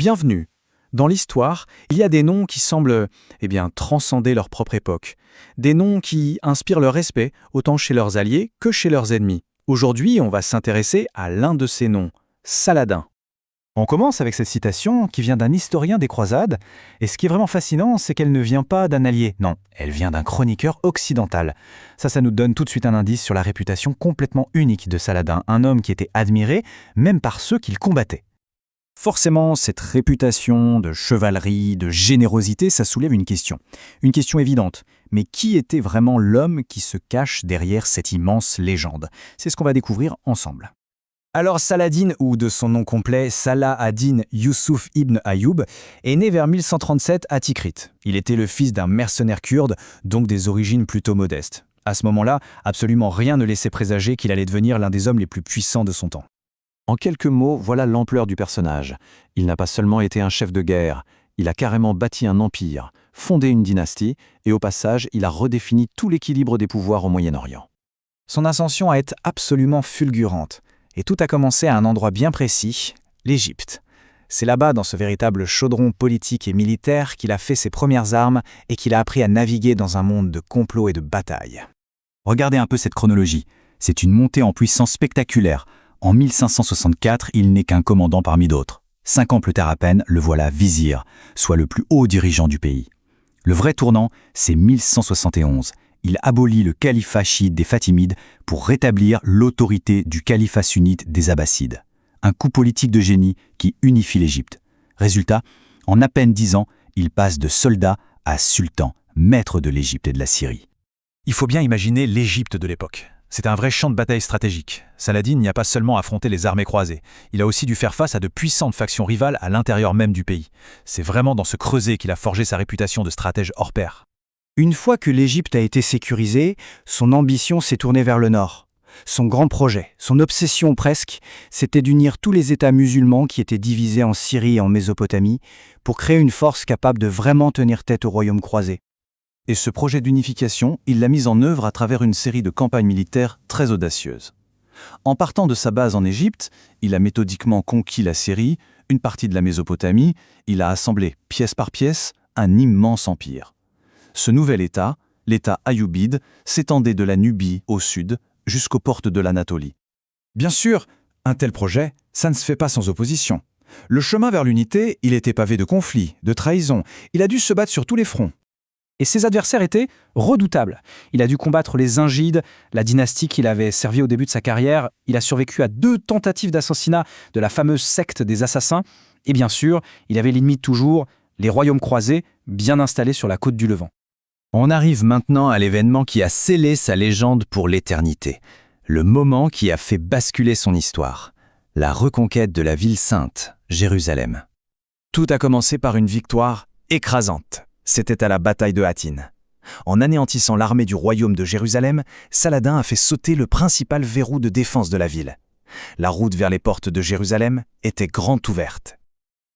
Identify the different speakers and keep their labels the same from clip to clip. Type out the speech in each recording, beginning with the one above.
Speaker 1: Bienvenue. Dans l'histoire, il y a des noms qui semblent, transcender leur propre époque. Des noms qui inspirent le respect, autant chez leurs alliés que chez leurs ennemis. Aujourd'hui, on va s'intéresser à l'un de ces noms, Saladin.
Speaker 2: On commence avec cette citation qui vient d'un historien des croisades, et ce qui est vraiment fascinant, c'est qu'elle ne vient pas d'un allié, non, elle vient d'un chroniqueur occidental. Ça nous donne tout de suite un indice sur la réputation complètement unique de Saladin, un homme qui était admiré, même par ceux qu'il combattait. Forcément, cette réputation de chevalerie, de générosité, ça soulève une question. Une question évidente. Mais qui était vraiment l'homme qui se cache derrière cette immense légende? C'est ce qu'on va découvrir ensemble. Alors Saladin, ou de son nom complet Salah ad-Din Yusuf ibn Ayyub, est né vers 1137 à Tikrit. Il était le fils d'un mercenaire kurde, donc des origines plutôt modestes. À ce moment-là, absolument rien ne laissait présager qu'il allait devenir l'un des hommes les plus puissants de son temps.
Speaker 3: En quelques mots, voilà l'ampleur du personnage. Il n'a pas seulement été un chef de guerre, il a carrément bâti un empire, fondé une dynastie, et au passage, il a redéfini tout l'équilibre des pouvoirs au Moyen-Orient.
Speaker 2: Son ascension a été absolument fulgurante. Et tout a commencé à un endroit bien précis, l'Égypte. C'est là-bas, dans ce véritable chaudron politique et militaire, qu'il a fait ses premières armes et qu'il a appris à naviguer dans un monde de complots et de batailles.
Speaker 4: Regardez un peu cette chronologie. C'est une montée en puissance spectaculaire. En 1564, il n'est qu'un commandant parmi d'autres. 5 ans plus tard à peine, le voilà vizir, soit le plus haut dirigeant du pays. Le vrai tournant, c'est 1171. Il abolit le califat chiite des Fatimides pour rétablir l'autorité du califat sunnite des Abbassides. Un coup politique de génie qui unifie l'Égypte. Résultat, en à peine 10 ans, il passe de soldat à sultan, maître de l'Égypte et de la Syrie.
Speaker 2: Il faut bien imaginer l'Égypte de l'époque. C'est un vrai champ de bataille stratégique. Saladin n'y a pas seulement affronté les armées croisées, il a aussi dû faire face à de puissantes factions rivales à l'intérieur même du pays. C'est vraiment dans ce creuset qu'il a forgé sa réputation de stratège hors pair.
Speaker 5: Une fois que l'Égypte a été sécurisée, son ambition s'est tournée vers le nord. Son grand projet, son obsession presque, c'était d'unir tous les États musulmans qui étaient divisés en Syrie et en Mésopotamie pour créer une force capable de vraiment tenir tête au royaume croisé.
Speaker 3: Et ce projet d'unification, il l'a mis en œuvre à travers une série de campagnes militaires très audacieuses. En partant de sa base en Égypte, il a méthodiquement conquis la Syrie, une partie de la Mésopotamie, il a assemblé pièce par pièce un immense empire. Ce nouvel État, l'État ayyubide, s'étendait de la Nubie au sud jusqu'aux portes de l'Anatolie.
Speaker 2: Bien sûr, un tel projet, ça ne se fait pas sans opposition. Le chemin vers l'unité, il était pavé de conflits, de trahisons. Il a dû se battre sur tous les fronts. Et ses adversaires étaient redoutables. Il a dû combattre les Zingides, la dynastie qu'il avait servi au début de sa carrière. Il a survécu à 2 tentatives d'assassinat de la fameuse secte des assassins. Et bien sûr, il avait l'ennemi de toujours, les royaumes croisés, bien installés sur la côte du Levant.
Speaker 4: On arrive maintenant à l'événement qui a scellé sa légende pour l'éternité. Le moment qui a fait basculer son histoire. La reconquête de la ville sainte, Jérusalem.
Speaker 2: Tout a commencé par une victoire écrasante. C'était à la bataille de Hattin. En anéantissant l'armée du royaume de Jérusalem, Saladin a fait sauter le principal verrou de défense de la ville. La route vers les portes de Jérusalem était grande ouverte.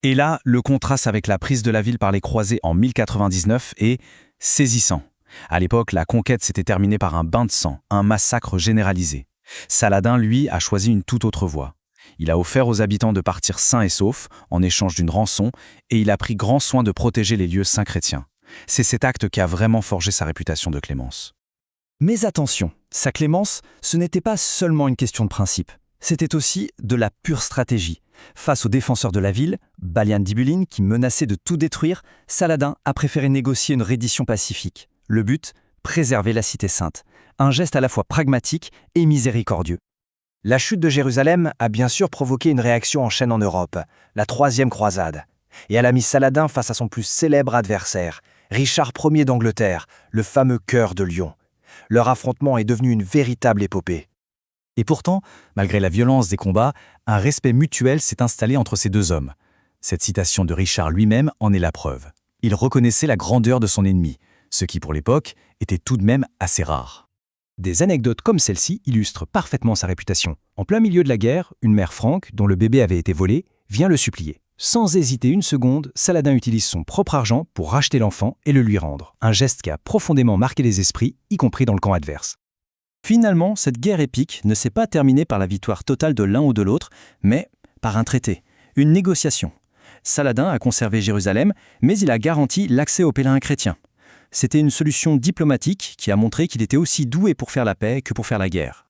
Speaker 2: Et là, le contraste avec la prise de la ville par les croisés en 1099 est saisissant. À l'époque, la conquête s'était terminée par un bain de sang, un massacre généralisé. Saladin, lui, a choisi une toute autre voie. Il a offert aux habitants de partir sains et saufs en échange d'une rançon et il a pris grand soin de protéger les lieux saints chrétiens. C'est cet acte qui a vraiment forgé sa réputation de clémence.
Speaker 5: Mais attention, sa clémence, ce n'était pas seulement une question de principe. C'était aussi de la pure stratégie. Face aux défenseurs de la ville, Balian d'Ibulin, qui menaçait de tout détruire, Saladin a préféré négocier une reddition pacifique. Le but, préserver la cité sainte. Un geste à la fois pragmatique et miséricordieux. La chute de Jérusalem a bien sûr provoqué une réaction en chaîne en Europe, la 3e croisade. Et elle a mis Saladin face à son plus célèbre adversaire, Richard Ier d'Angleterre, le fameux cœur de lion. Leur affrontement est devenu une véritable épopée.
Speaker 2: Et pourtant, malgré la violence des combats, un respect mutuel s'est installé entre ces 2 hommes. Cette citation de Richard lui-même en est la preuve. Il reconnaissait la grandeur de son ennemi, ce qui pour l'époque était tout de même assez rare. Des anecdotes comme celle-ci illustrent parfaitement sa réputation. En plein milieu de la guerre, une mère franque, dont le bébé avait été volé, vient le supplier. Sans hésiter une seconde, Saladin utilise son propre argent pour racheter l'enfant et le lui rendre. Un geste qui a profondément marqué les esprits, y compris dans le camp adverse. Finalement, cette guerre épique ne s'est pas terminée par la victoire totale de l'un ou de l'autre, mais par un traité, une négociation.
Speaker 5: Saladin a conservé Jérusalem, mais il a garanti l'accès aux pèlerins chrétiens. C'était une solution diplomatique qui a montré qu'il était aussi doué pour faire la paix que pour faire la guerre.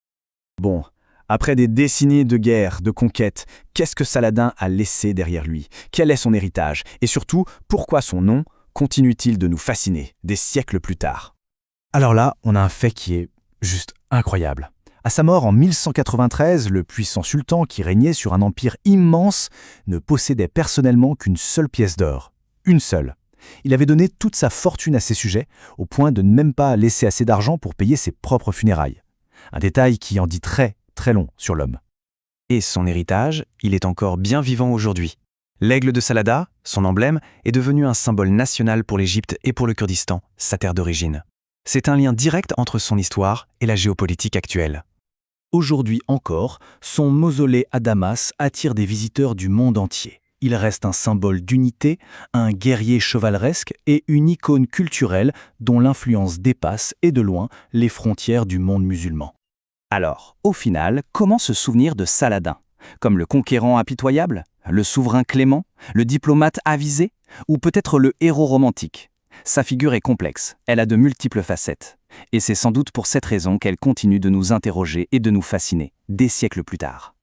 Speaker 2: Bon, après des décennies de guerre, de conquête, qu'est-ce que Saladin a laissé derrière lui? Quel est son héritage? Et surtout, pourquoi son nom continue-t-il de nous fasciner des siècles plus tard? Alors là, on a un fait qui est juste incroyable. À sa mort en 1193, le puissant sultan qui régnait sur un empire immense ne possédait personnellement qu'une seule pièce d'or. Une seule. Il avait donné toute sa fortune à ses sujets, au point de ne même pas laisser assez d'argent pour payer ses propres funérailles. Un détail qui en dit très, très long sur l'homme.
Speaker 1: Et son héritage, il est encore bien vivant aujourd'hui. L'aigle de Saladin, son emblème, est devenu un symbole national pour l'Égypte et pour le Kurdistan, sa terre d'origine. C'est un lien direct entre son histoire et la géopolitique actuelle. Aujourd'hui encore, son mausolée à Damas attire des visiteurs du monde entier. Il reste un symbole d'unité, un guerrier chevaleresque et une icône culturelle dont l'influence dépasse et de loin les frontières du monde musulman.
Speaker 5: Alors, au final, comment se souvenir de Saladin? Comme le conquérant impitoyable? Le souverain clément? Le diplomate avisé? Ou peut-être le héros romantique? Sa figure est complexe, elle a de multiples facettes. Et c'est sans doute pour cette raison qu'elle continue de nous interroger et de nous fasciner, des siècles plus tard.